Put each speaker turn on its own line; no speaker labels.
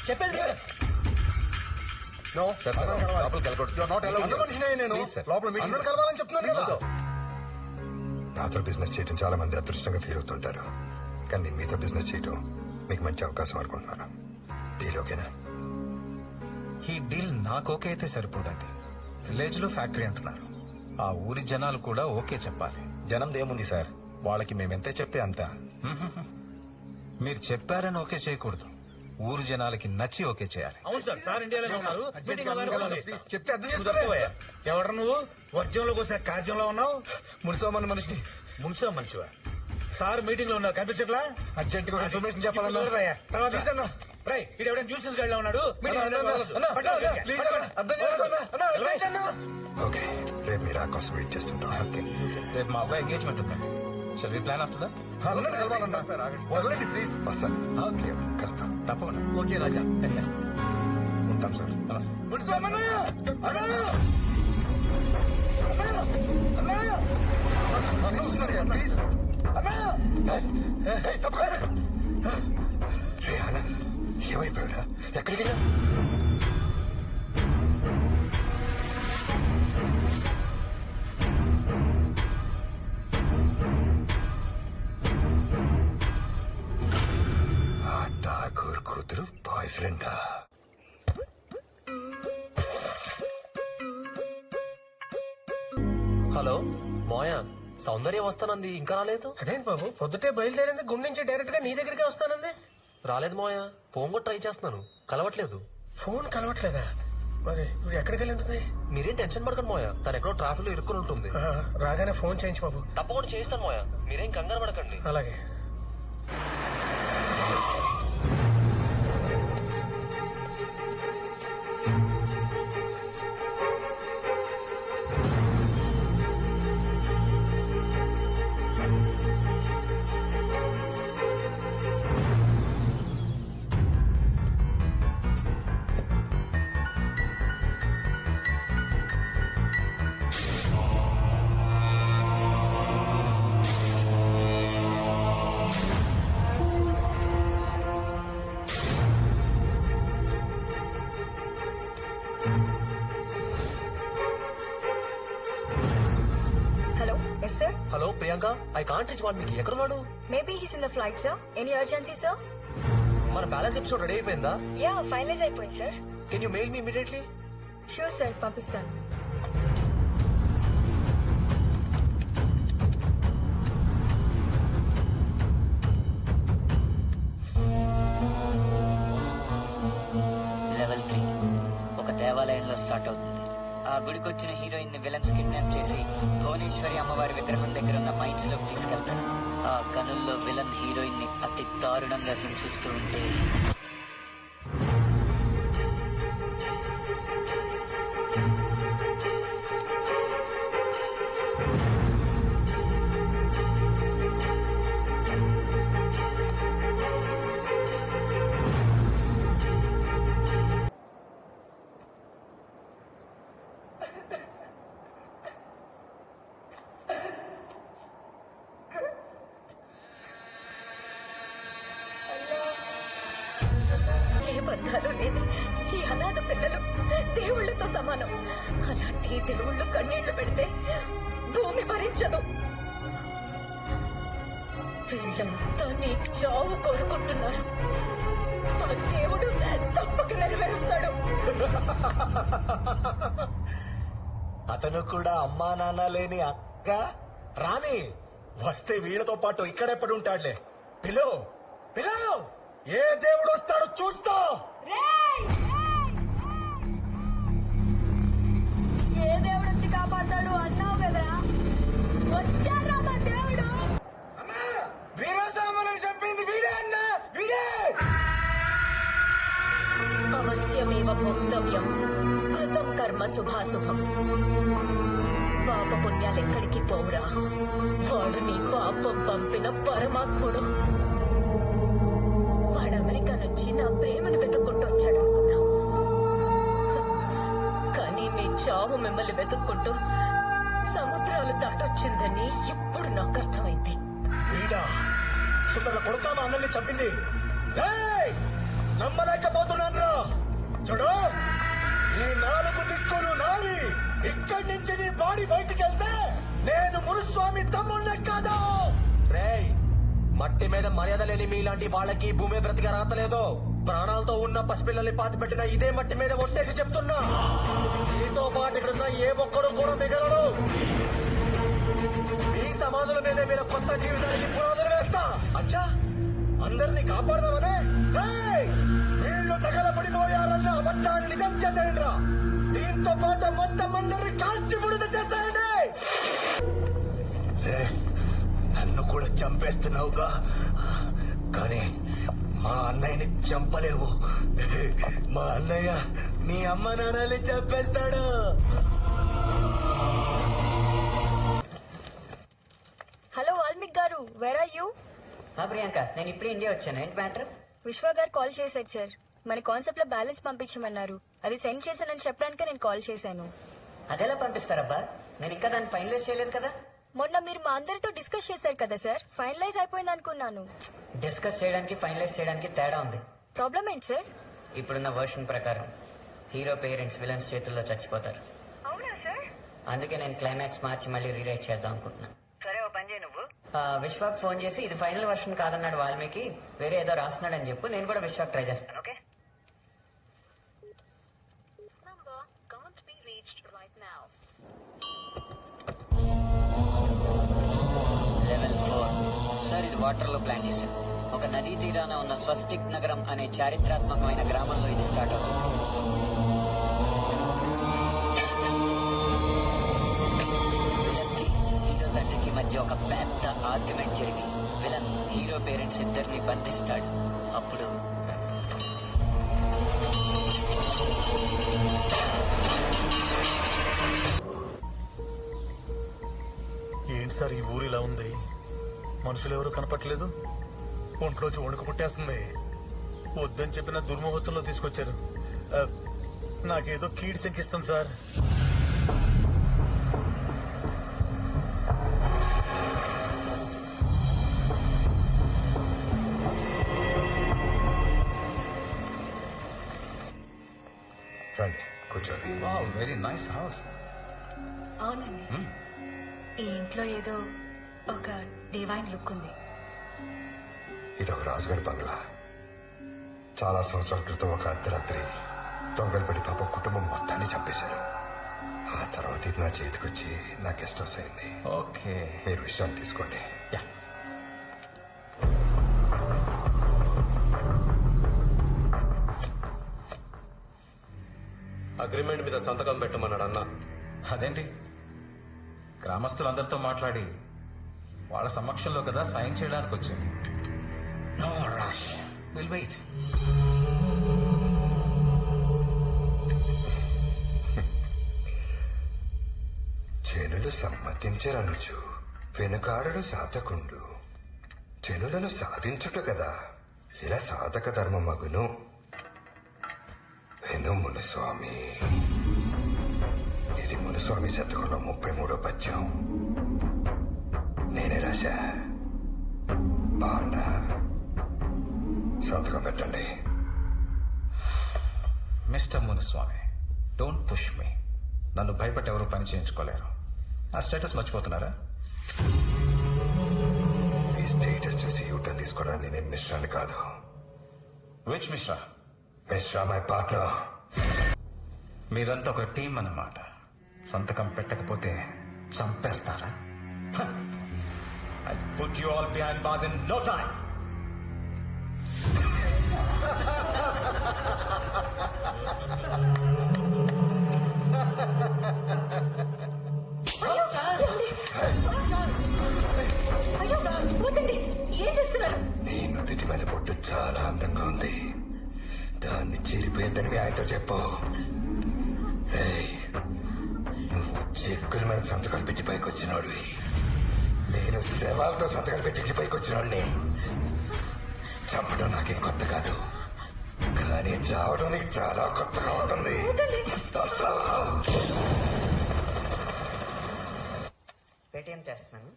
చెప్పేది
నాతో బిజినెస్ చేయడం చాలా మంది అదృష్టంగా ఫీల్ అవుతుంటారు, కానీ నేను మీతో బిజినెస్ చేయడం మీకు మంచి అవకాశం అనుకుంటున్నాను. డీల్ ఓకేనా?
ఈ డీల్ నాకు ఓకే అయితే సరిపోదండి. విలేజ్ లో ఫ్యాక్టరీ అంటున్నారు, ఆ ఊరి జనాలు కూడా ఓకే చెప్పాలి.
జనం ఏముంది సార్, వాళ్ళకి మేమెంతే చెప్తే అంతా.
మీరు చెప్పారని ఓకే చేయకూడదు, ఊరు జనాలకి నచ్చి ఓకే చేయాలి.
అవును సార్, సార్ ఇండియాలో ఉన్నారు.
చెప్తే అర్థం చేసుకోవా? ఎవరు నువ్వు? వర్జంలో కోసిన కాజ్యంలో ఉన్నావు. మున్సోమని మనిషిని.
మున్సో మనిషివా? సార్ మీటింగ్ లో ఉన్నారు, కనిపించట్లా?
అర్జెంట్ గా ఇన్ఫర్మేషన్ చెప్పాలన్నా.
తర్వాత ఎవరైనా న్యూసెస్ గడిలో ఉన్నాడు.
ఓకే, రేపు మీరు ఆ కోసం వెయిట్ చేస్తుంటాం.
రేపు మా అబ్బాయి ఎంగేజ్మెంట్ ఉందండి. Shall we plan after that?
Please వస్తాను.
ఓకే
కలుద్దాం.
తప్పకుండా.
ఓకే రాజా,
ఉంటాం సార్. నమస్తే.
ఏమైపోయాడా? ఎక్కడికి వెళ్ళా? ఆ ఠాకూర్ కూతురు బాయ్ ఫ్రెండా?
హలో మోయా, సౌందర్యం వస్తానంది, ఇంకా రాలేదు.
అదేంటి బాబు, పొద్దుటే బయలుదేరింది, గుండె నుంచి డైరెక్ట్ గా నీ దగ్గరికి వస్తానంది.
రాలేదు మోయా, ఫోన్ కూడా ట్రై చేస్తున్నాను, కలవట్లేదు.
ఫోన్ కలవట్లేదా? మరి ఇప్పుడు ఎక్కడికి వెళ్ళి ఉంటుంది?
మీరేం టెన్షన్ పడకండి మోయా, తను ఎక్కడో ట్రాఫిక్ లో ఇరుక్కుని ఉంటుంది.
రాగానే ఫోన్ చేయించు బాబు.
తప్పకుండా చేస్తాను మోయా, మీరేం కంగారు పడకండి.
అలాగే.
Hello Priyanka, I can't reach Valmiki. ఎక్కడున్నాడు?
Maybe he's in the flight, sir. Any urgency, sir?
మన బ్యాలెన్స్ ఎపిసోడ్ రెడీ అయిపోయిందా?
Yeah, finalize అయిపోయింది, sir.
Can you mail me immediately?
Sure, sir. పంపిస్తాను.
లెవెల్ 3 ఒక దేవాలయంలో స్టార్ట్ అవుతుంది. ఆ గుడికొచ్చిన హీరోయిన్ ని విలన్స్ కిడ్నాప్ చేసి భువనేశ్వరి అమ్మవారి విగ్రహం దగ్గర ఉన్న మైన్స్ లోకి తీసుకెళ్తారు. ఆ గనుల్లో విలన్ హీరోయిన్ ని అతి దారుణంగా హింసిస్తూ ఉంటే
ఏ బంధాలు లేని ఈ అనాథ పిల్లలు దేవుళ్లతో సమానం. అలాంటి దేవుళ్ళు కన్నీళ్లు పెడితే భూమి భరించదు. వీళ్ళంతా నీ చావు కోరుకుంటున్నారు. ఆ దేవుడు తప్పక నెరవేరుస్తాడు.
అతను కూడా అమ్మా నాన్న లేని అక్క రాని వస్తే వీళ్ళతో పాటు ఇక్కడెప్పుడు ఉంటాడులే. పిలు పిలు, ఏ దేవుడు వస్తాడో చూస్తా.
ఏ దేవుడు వచ్చి కాపాడతాడు అన్నావు కదరా, వచ్చారా మా దేవుడు.
వీరస్వామిని చెప్పింది వీడే అన్నా, వీడే.
అవశ్యమేవ భోక్తవ్యం కృతం కర్మ శుభాశుభం. పాప పుణ్యాలెక్కడికి పోవురా, వాడు నీ పాపం పంపిన పరమాత్ముడు. వాడు అమెరికా నుంచి నా ప్రేమను వెతుక్కుంటూ వచ్చాడు అనుకున్నా, కానీ మీ చావు మిమ్మల్ని వెతుక్కుంటూ సముద్రాలు దాటొచ్చిందని ఇప్పుడు నాకు అర్థమైంది.
వీడా సుతల కొడుకా మా అన్నల్ని చంపింది. నమ్మలేకపోతున్నాను. చూడు ఈ 4 దిక్కులు నావి. ఇక్కడి నుంచి నీ బాడీ బయటికి వెళ్తే నేను మునుస్వామి తమ్ముళ్ళే కాదు.
రేయ్, మట్టి మీద మర్యాద లేని మీలాంటి వాళ్ళకి భూమి బ్రతిగా రాతలేదు. ప్రాణాలతో ఉన్న పసిపిల్లల్ని పాతి పెట్టిన ఇదే మట్టి మీద ఒట్టేసి చెప్తున్నా, నీతో పాటు ఇక్కడున్న ఏ ఒక్కడు కూడా మిగలడు. ఈ సమాధుల మీద మీరు కొత్త జీవితానికి పునాదులు వేస్తా.
అచ్చా, అందరినీ కాపాడదామనే? రేయ్, వీళ్ళు తగలబడిపోయారన్న అబద్ధాన్ని నిజం చేసేయండి రా. దీంతో పాటు మొత్తం అందరినీ కాల్చి బుడిద చేసేయండి. నన్ను కూడా చంపేస్తున్నావుగా, కానీ మా అన్నయ్యని చంపలేవు. మా అన్నయ్య నీ అమ్మ నాన్నని చంపేస్తాడు.
హలో వాల్మీక్ గారు, వేర్ ఆర్ యూ?
ప్రియాంక, నేను ఇప్పుడు ఇండియా వచ్చాను. ఏంటి మ్యాటర్?
విశ్వ గారు కాల్ చేశారు సార్. మన కాన్సెప్ట్ లో బ్యాలెన్స్ పంపించమన్నారు. అది సెండ్ చేశానని చెప్పడానికే నేను కాల్ చేశాను.
అదెలా పంపిస్తారబ్బా? నేను ఇంకా దాన్ని ఫైనలైజ్ చేయలేదు కదా.
మొన్న మీరు మా అందరితో డిస్కస్ చేశారు కదా సార్, ఫైనలైజ్ అయిపోయింది అనుకున్నాను.
డిస్కస్ చేయడానికి ఫైనలైజ్ చేయడానికి తేడా ఉంది.
ప్రాబ్లం ఏంటి సార్?
ఇప్పుడున్న వర్షన్ ప్రకారం హీరో పేరెంట్స్ విలన్స్ చేతుల్లో చచ్చిపోతారు.
అవునా సార్?
అందుకే నేను క్లైమాక్స్ మార్చి మళ్ళీ రీరైట్ చేద్దాం అనుకుంటున్నా. సరే, ఓ పని చేయి నువ్వు. విశ్వాక్ ఫోన్ చేసి ఇది ఫైనల్ వర్షన్ కాదన్నాడు వాల్మీకి, వేరే ఏదో రాస్తున్నాడని చెప్పు. నేను కూడా విశ్వాక్ ట్రై చేస్తాను. ఓకే? లెవెల్ 4. సార్, ఇది వాటర్ లో ప్లాన్ చేశాను. ఒక నదీ తీరాన ఉన్న స్వస్తిక్ నగరం అనే చారిత్రాత్మకమైన గ్రామంలో ఇది స్టార్ట్ అవుతుంది. విలన్ కి హీరో తండ్రికి మధ్య ఒక పెద్ద ఆర్గ్యుమెంట్ జరిగి విలన్ హీరో పేరెంట్స్ ఇద్దరిని బంధిస్తాడు. అప్పుడు
ఏంటి సార్ ఈ ఊరు ఇలా ఉంది? మనుషులు ఎవరు కనపట్లేదు. ఒంట్లోంచి వణుకు పుట్టేస్తుంది. వద్దని చెప్పిన దుర్ముహూర్తంలో తీసుకొచ్చారు. నాకేదో కీడు శంకిస్తుంది సార్.
రండి కూర్చోండి.
Very nice house.
అవునండి, ఈ ఇంట్లో ఏదో ఒక డివైన్ లుక్ ఉంది.
ఇది ఒక రాజుగారి బంగ్లా. చాలా సంవత్సరాల క్రితం ఒక అర్ధరాత్రి దొంగలు పడి పాప కుటుంబం మొత్తాన్ని చంపేశారు. ఆ తర్వాత ఇది నా చేతికొచ్చి నా గెస్ట్ హౌస్ అయింది.
ఓకే,
మీరు విశ్రాంతి తీసుకోండి.
యా.
అగ్రిమెంట్ మీద సంతకం పెట్టమన్నాడు అన్న.
అదేంటి, గ్రామస్తులందరితో మాట్లాడి వాళ్ళ సమక్షంలో కదా సైన్ చేయడానికి వచ్చింది. No rush, will wait.
జనులు సమ్మతించరనుచు వెనుకాడడు సాధకుండు. జనులను సాధించుట కదా ఇలా సాధక ధర్మమగును. వెను మునుస్వామి. ఇది మునుస్వామి శతకంలో 33వ పద్యం. నేనే రాశా. బాగుందా? సంతకం పెట్టండి.
Mister Munuswamy, don't push me. నన్ను భయపెట్టి ఎవరు పని చేయించుకోలేరు. నా స్టేటస్ మర్చిపోతున్నారా?
ఈ స్టేటస్ చూసి యూటర్న్ తీసుకోవడానికి నేను మిశ్రాని కాదు.
Which Mishra?
Mishra my partner.
మీరంతా ఒక టీం అన్నమాట. సంతకం పెట్టకపోతే చంపేస్తారా? I'll put you all behind bars in no time.
అయ్యో, వద్దండి, ఏం చేస్తున్నారు?
నీ నుదుటి మీద పొట్టు చాలా అందంగా ఉంది. దాన్ని చీరిపోయేద్దని మీ ఆయనతో చెప్పు. ఏయ్, నువ్వు చెక్కుల మీద సంతకాలు పెట్టి పైకి వచ్చినాడు. నేను శవాలతో సంతకాలు పెట్టించి పైకి వచ్చినాడిని. చంపడం నాకేం కొత్త కాదు, కానీ చావడం నీకు చాలా కొత్తగా ఉంటుంది.
పేటిఎం చేస్తున్నాను.